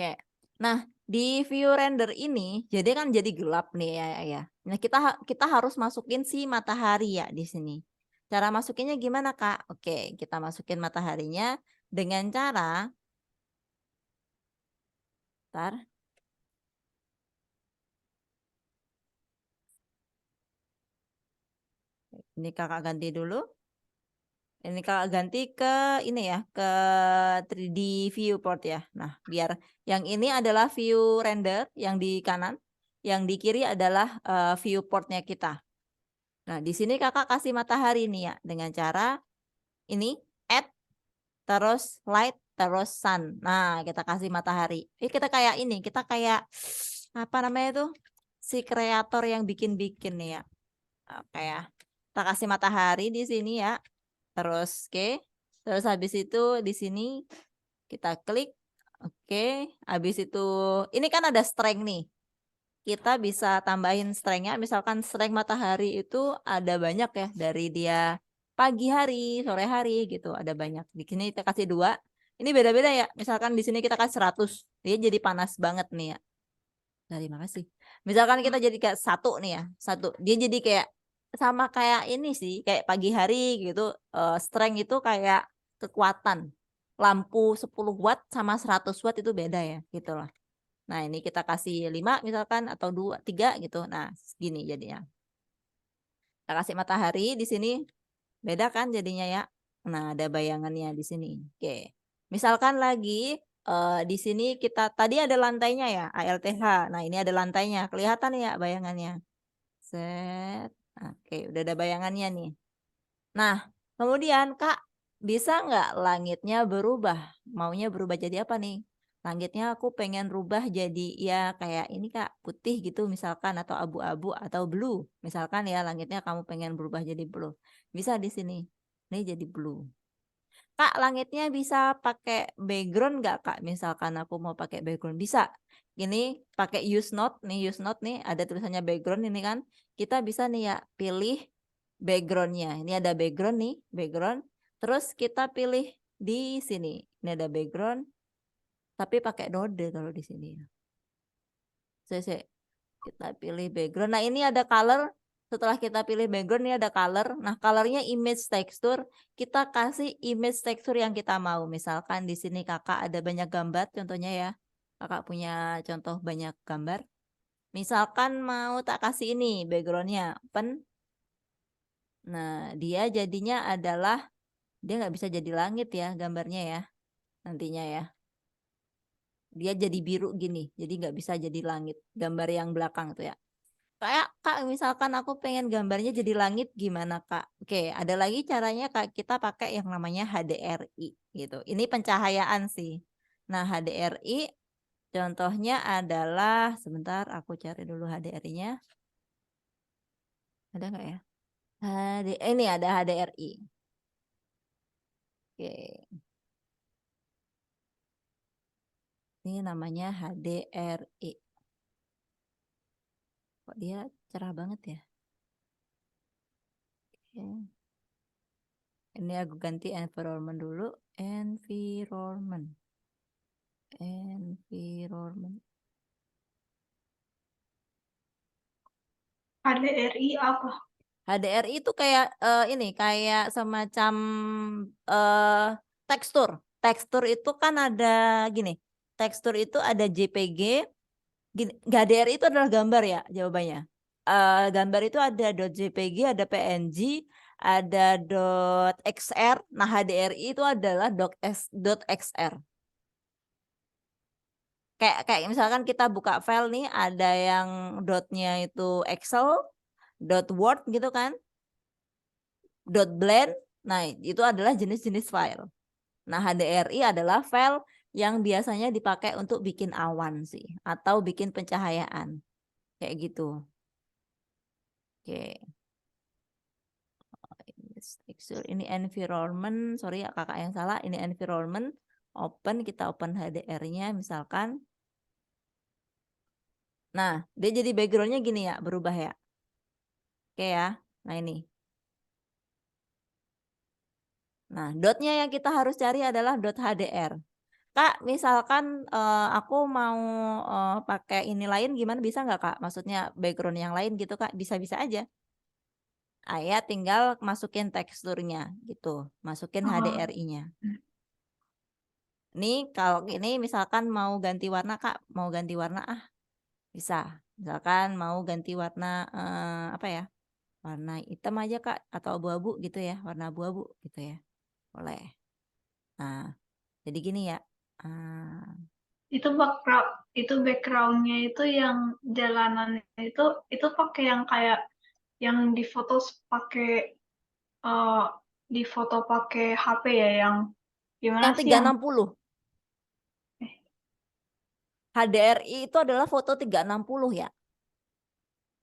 Oke. Nah, di view render ini jadi kan jadi gelap nih ya. Nah, kita harus masukin si matahari ya di sini. Cara masukinnya gimana, Kak? Oke, kita masukin mataharinya dengan cara bentar. Ini Kakak ganti dulu. Ini Kakak ganti ke ini ya, ke 3D viewport ya. Nah, biar yang ini adalah view render yang di kanan, yang di kiri adalah viewportnya kita. Nah, di sini Kakak kasih matahari nih ya dengan cara ini add terus light terus sun. Nah, kita kasih matahari. Kita kayak ini, kita kayak apa namanya itu? Si kreator yang bikin-bikin nih ya. Oke ya. Kita kasih matahari di sini ya. Terus oke. Terus habis itu di sini kita klik. Oke, habis itu ini kan ada strength nih. Kita bisa tambahin strength-nya, misalkan strength matahari itu ada banyak ya, dari dia pagi hari, sore hari gitu, ada banyak. Di sini kita kasih 2. Ini beda-beda ya. Misalkan di sini kita kasih 100, dia jadi panas banget nih ya. Terima kasih. Misalkan kita jadi kayak 1 nih ya, 1. Dia jadi kayak sama kayak ini sih, kayak pagi hari gitu. Strength itu kayak kekuatan. Lampu 10 watt sama 100 watt itu beda ya, gitu loh. Nah, ini kita kasih 5 misalkan atau 2, 3 gitu. Nah, segini jadinya. Kita kasih matahari di sini. Beda kan jadinya ya. Nah, ada bayangannya di sini. Oke. Misalkan lagi di sini kita tadi ada lantainya ya, ALTH. Nah, ini ada lantainya. Kelihatan ya bayangannya. Set. Oke, udah ada bayangannya nih. Nah, kemudian Kak, bisa nggak langitnya berubah? Maunya berubah jadi apa nih? Langitnya aku pengen rubah jadi ya kayak ini Kak, putih gitu misalkan atau abu-abu atau blue. Misalkan ya langitnya kamu pengen berubah jadi blue. Bisa di sini. Ini jadi blue. Kak, langitnya bisa pakai background nggak Kak? Misalkan aku mau pakai background bisa. Ini pakai use note nih ada tulisannya background ini kan. Kita bisa nih ya pilih backgroundnya. Ini ada background nih, background. Terus kita pilih di sini. Ini ada background, tapi pakai node kalau di sini. Saya kita pilih background. Nah, ini ada color. Setelah kita pilih background, ini ada color. Nah, colornya image texture. Kita kasih image texture yang kita mau. Misalkan di sini kakak ada banyak gambar, contohnya ya. Kakak punya contoh banyak gambar. Misalkan mau tak kasih ini backgroundnya open. Nah, dia jadinya adalah dia nggak bisa jadi langit ya gambarnya ya nantinya ya. Dia jadi biru gini, jadi nggak bisa jadi langit. Gambar yang belakang tuh ya. Kayak Kak, misalkan aku pengen gambarnya jadi langit gimana Kak? Oke, ada lagi caranya Kak, kita pakai yang namanya HDRI gitu. Ini pencahayaan sih. Nah, HDRI contohnya adalah sebentar aku cari dulu HDRI-nya. Ada nggak ya? Ini ada HDRI. Oke, ini namanya HDRI. Kok dia cerah banget ya? Oke. Ini aku ganti environment dulu. Environment. Environment. HDRI apa? HDRI itu kayak ini kayak semacam eh tekstur. Tekstur itu kan ada gini. Tekstur itu ada JPG. Gini, HDRI itu adalah gambar ya jawabannya. Gambar itu ada .jpg, ada PNG, ada .xr. Nah, HDRI itu adalah .xr. Kayak misalkan kita buka file nih, ada yang dotnya itu Excel, dot Word gitu kan, dot blend. Nah, itu adalah jenis-jenis file. Nah, HDRI adalah file yang biasanya dipakai untuk bikin awan sih, atau bikin pencahayaan. Kayak gitu. Oke. Ini environment, sorry ya kakak yang salah. Ini environment, open, kita open HDR-nya misalkan. Nah, dia jadi backgroundnya gini ya, berubah ya. Oke ya, nah ini. Nah, dotnya yang kita harus cari adalah dot HDR. Kak, misalkan, aku mau, pakai ini lain gimana, bisa nggak, Kak? Maksudnya background yang lain gitu, Kak, bisa-bisa aja. Aya tinggal masukin teksturnya gitu, masukin Oh, HDRI-nya. Nih kalau ini misalkan mau ganti warna, Kak, mau ganti warna, bisa. Misalkan mau ganti warna, apa ya, warna hitam aja, Kak, atau abu-abu gitu ya, warna abu-abu gitu ya, boleh. Nah, jadi gini ya, eee itu background-nya itu yang jalanannya itu pakai yang kayak yang pakai, eee, difoto pakai HP ya, yang gimana yang sih yang 360, eh, HDRI itu adalah foto 360 ya.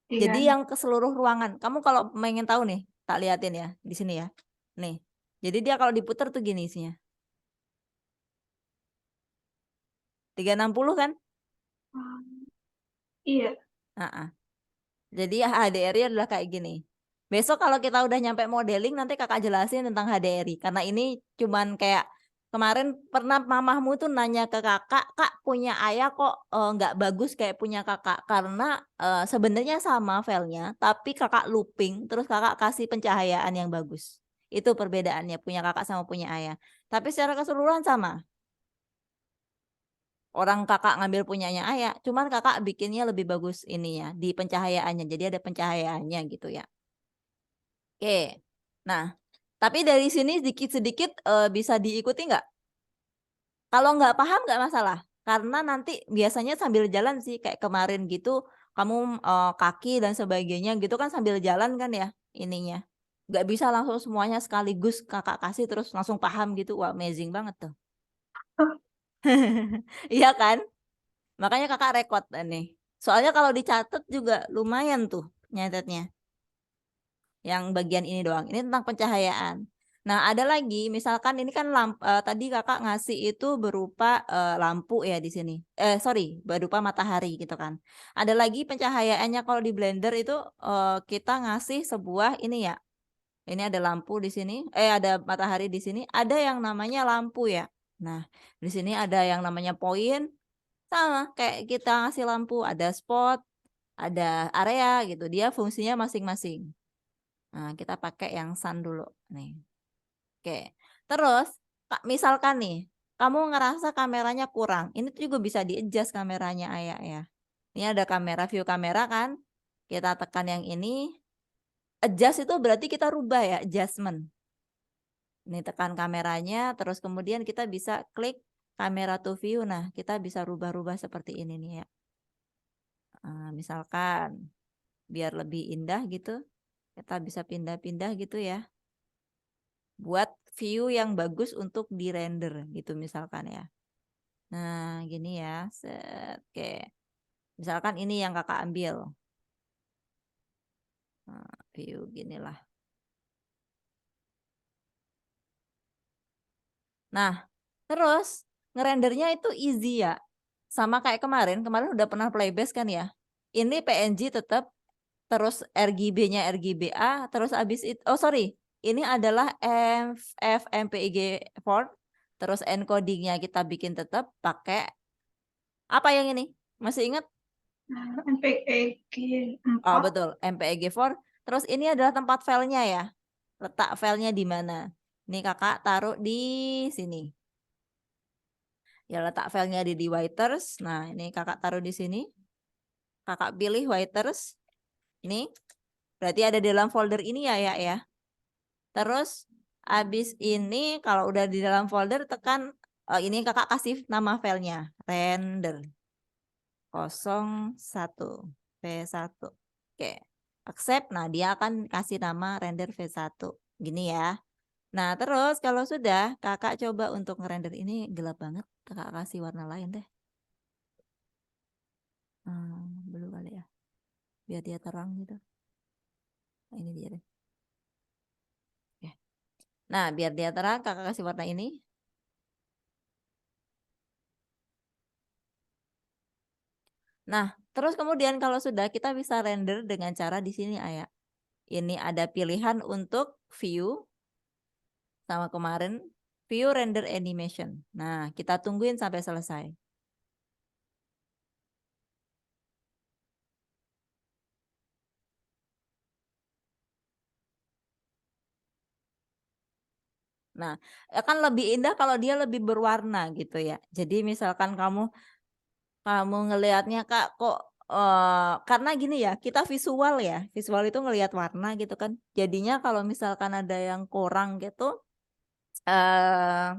Jadi 3 yang ke seluruh ruangan. Kamu kalau pengen tahu nih, tak liatin ya, di sini ya. Nih, jadi dia kalau diputar tuh gini isinya, 360 kan? oh, iya. Heeh. Jadi HDRI adalah kayak gini. Besok kalau kita udah nyampe modeling nanti Kakak jelasin tentang HDRI, karena ini cuman kayak kemarin pernah mamahmu tuh nanya ke Kakak, "Kak, punya Ayah kok, nggak bagus kayak punya Kakak?" Karena, sebenarnya sama filenya, tapi Kakak looping, terus Kakak kasih pencahayaan yang bagus. Itu perbedaannya punya Kakak sama punya Ayah. Tapi secara keseluruhan sama. Orang Kakak ngambil punyanya Ayah, cuman Kakak bikinnya lebih bagus ini ya, di pencahayaannya, jadi ada pencahayaannya gitu ya. Oke. Nah, tapi dari sini sedikit-sedikit, bisa diikuti nggak? Kalau nggak paham nggak masalah, karena nanti biasanya sambil jalan sih, kayak kemarin gitu kamu, kaki dan sebagainya gitu kan sambil jalan kan ya ininya. Nggak bisa langsung semuanya sekaligus Kakak kasih terus langsung paham gitu, wah amazing banget tuh. Iya kan? Makanya Kakak rekod, nih. Soalnya kalau dicatat juga lumayan tuh nyatetnya. Yang bagian ini doang, ini tentang pencahayaan. Nah, ada lagi misalkan ini kan tadi Kakak ngasih itu berupa, lampu ya di sini, sorry berupa matahari gitu kan. Ada lagi pencahayaannya kalau di Blender itu, kita ngasih sebuah ini ya, ini ada lampu di sini, ada matahari di sini, ada yang namanya lampu ya. Nah, di sini ada yang namanya poin, sama kayak kita ngasih lampu, ada spot, ada area gitu, dia fungsinya masing-masing. Nah, kita pakai yang sun dulu nih. Oke. Terus, misalkan nih, kamu ngerasa kameranya kurang, ini tuh juga bisa di-adjust kameranya Aya ya. Ini ada kamera, view kamera kan, kita tekan yang ini, adjust itu berarti kita rubah ya, adjustment. Ini tekan kameranya, terus kemudian kita bisa klik kamera to view. Nah, kita bisa rubah-rubah seperti ini nih ya. Misalkan biar lebih indah gitu, kita bisa pindah-pindah gitu ya. Buat view yang bagus untuk di-render gitu misalkan ya. Nah, gini ya, set, oke. Misalkan ini yang Kakak ambil. View ginilah. Nah, terus ngerendernya itu easy ya. Sama kayak kemarin, kemarin udah pernah playbase kan ya. Ini PNG tetap, terus RGB-nya RGBA, terus abis itu, oh sorry, ini adalah FMPEG font, terus encodingnya kita bikin tetap pakai apa yang ini? Masih ingat? MPEG Oh 4. betul, MPEG-4. Terus ini adalah tempat filenya ya. Letak filenya di mana? Ini Kakak taruh di sini. Ya letak filenya di Writers. Nah, ini Kakak taruh di sini. Kakak pilih Writers. Ini berarti ada di dalam folder ini ya ya. Terus habis ini kalau udah di dalam folder tekan, ini Kakak kasih nama filenya render 01 V1. Oke. Accept. Nah, dia akan kasih nama render V1. Gini ya. Nah, terus kalau sudah Kakak coba untuk ngerender ini gelap banget, Kakak kasih warna lain deh. Blue kali ya. Biar dia terang gitu. Nah, ini dia deh. Oke. Nah, biar dia terang Kakak kasih warna ini. Nah, terus kemudian kalau sudah kita bisa render dengan cara di sini Aya. Ini ada pilihan untuk view sama kemarin. View render animation. Nah, kita tungguin sampai selesai. Nah, akan lebih indah kalau dia lebih berwarna gitu ya. Jadi misalkan kamu ngelihatnya Kak kok karena gini ya, kita visual ya. Visual itu ngelihat warna gitu kan. Jadinya kalau misalkan ada yang kurang gitu eh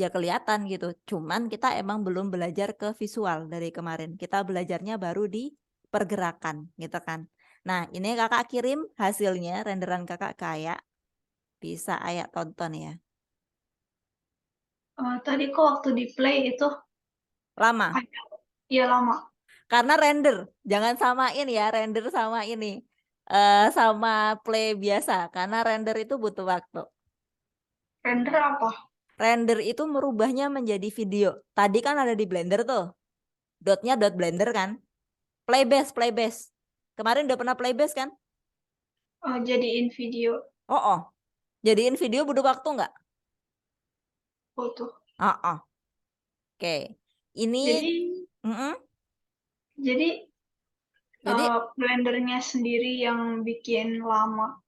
ya kelihatan gitu. Cuman kita emang belum belajar ke visual dari kemarin. Kita belajarnya baru di pergerakan gitu kan. Nah, ini Kakak kirim hasilnya, renderan Kakak kayak bisa Ayah tonton ya. Tadi kok waktu di play itu Lama. kayak iya lama. Karena render, jangan samain ya render sama ini. Sama play biasa karena render itu butuh waktu. Render apa? Render itu merubahnya menjadi video. Tadi kan ada di Blender tuh. Dotnya dot Blender kan. Playbase. Kemarin udah pernah Playbase kan? Jadiin video Oh. Jadiin video butuh waktu nggak? foto. Oh. Oke. Ini Jadi mm-mm. jadi Jadi Blendernya sendiri yang bikin lama.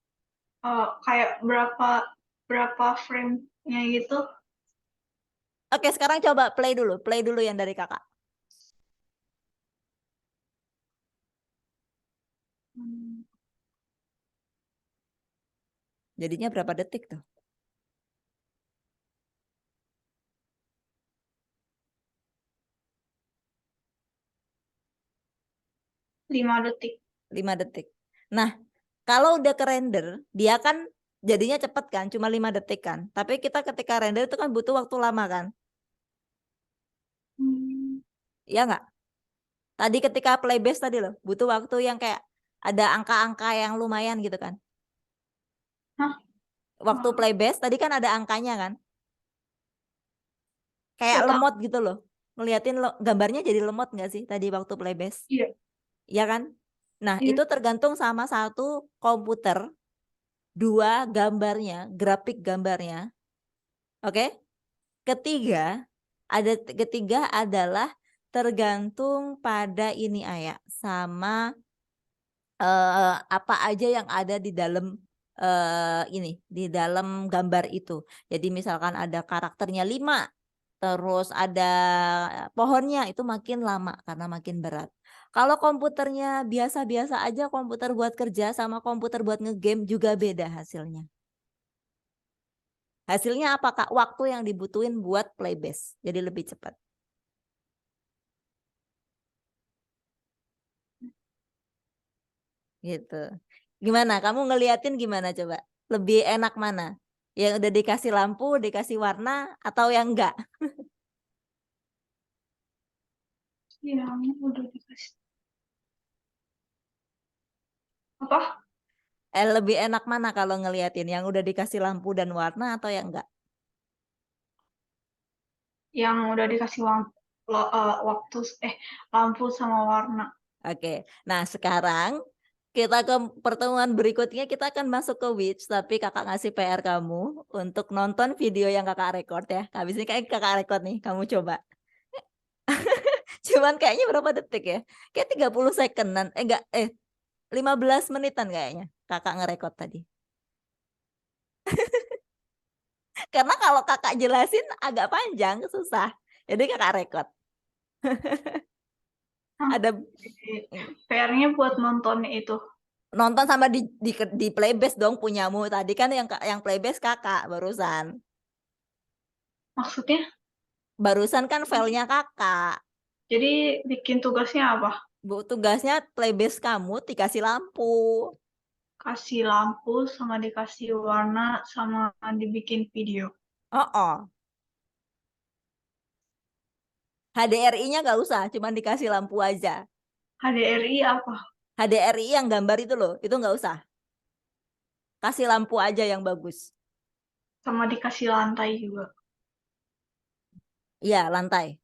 Kayak berapa frame-nya gitu. oke, sekarang coba play dulu yang dari Kakak. Jadinya berapa detik tuh? 5 detik. 5 detik. Nah, kalau udah ke render, dia kan jadinya cepet kan, cuma 5 detik kan. Tapi kita ketika render itu kan butuh waktu lama kan. Iya nggak? Tadi ketika playbase tadi loh, butuh waktu yang kayak ada angka-angka yang lumayan gitu kan. Hah? Waktu playbase tadi kan ada angkanya kan. Kayak Nggak tahu. lemot gitu loh. Ngeliatin gambarnya jadi lemot nggak sih tadi waktu playbase? Iya. Iya kan? Nah, Iya. itu tergantung sama satu komputer, dua gambarnya, grafik gambarnya. Oke? Ketiga adalah tergantung pada ini Ayah sama apa aja yang ada di dalam di dalam gambar itu. Jadi misalkan ada karakternya 5, terus ada pohonnya itu makin lama karena makin berat. Kalau komputernya biasa-biasa aja, komputer buat kerja sama komputer buat ngegame juga beda hasilnya. Hasilnya apa Kak? Waktu yang dibutuhin buat playbase. Jadi lebih cepat. Gitu. Gimana? Kamu ngeliatin gimana coba? Lebih enak mana? Yang udah dikasih lampu, dikasih warna, atau yang enggak? Yang udah dikasih. Apa? Lebih enak mana kalau ngeliatin? Yang udah dikasih lampu dan warna atau yang enggak? Yang udah dikasih waktu lampu sama warna. Oke. Nah, sekarang kita ke pertemuan berikutnya, kita akan masuk ke Witch, tapi kakak ngasih PR kamu untuk nonton video yang kakak record ya. Habis ini kayak kakak record nih, kamu coba. Cuman kayaknya berapa detik ya? Kayak 30 secondan. Enggak, 15 menitan kayaknya kakak ngerekod tadi. Karena kalau kakak jelasin agak panjang, susah. Jadi kakak rekod. Ada PR-nya buat nontonnya itu. nonton sama di playbase dong punyamu. Tadi kan yang playbase kakak barusan. Maksudnya? Barusan kan filenya kakak. Jadi bikin tugasnya apa? Tugasnya playbase kamu dikasih lampu. Kasih lampu sama dikasih warna sama dibikin video. Oh. HDRI-nya nggak usah, cuma dikasih lampu aja. HDRI apa? HDRI yang gambar itu loh, itu nggak usah. Kasih lampu aja yang bagus. Sama dikasih lantai juga. Iya, lantai.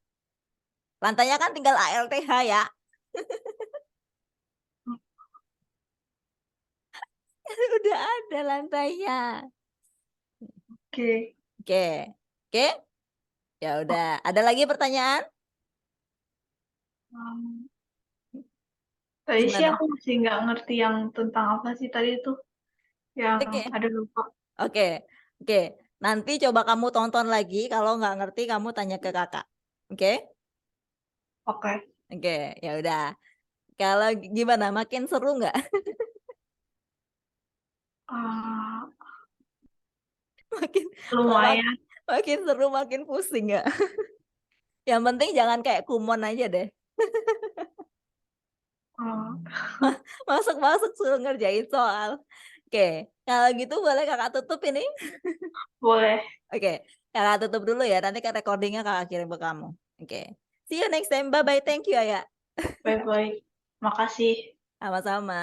Lantainya kan tinggal ALTH ya. Udah ada lantainya. Oke. Oke. Oke? Ya udah. Ada lagi pertanyaan? Um, Tadi sih Gimana? aku masih nggak ngerti yang tentang apa sih tadi itu, yang Oke. ada lupa. Oke. Oke. Nanti coba kamu tonton lagi. Kalau nggak ngerti, kamu tanya ke kakak. Oke? Oke. Oke. Ya udah. Kalau gimana? Makin seru nggak? Ah, Makin kalau lumayan. makin seru, makin pusing nggak? Yang penting jangan kayak Kumon aja deh. Ah, Masuk-masuk suruh ngerjain soal. Oke. Kalau gitu boleh kakak tutup ini? boleh. Oke. Kakak tutup dulu ya. Nanti kan recordingnya kakak kirim ke kamu. Oke. See you next time. Bye-bye. Thank you, Ayah. Baik-baik. Makasih. Sama-sama.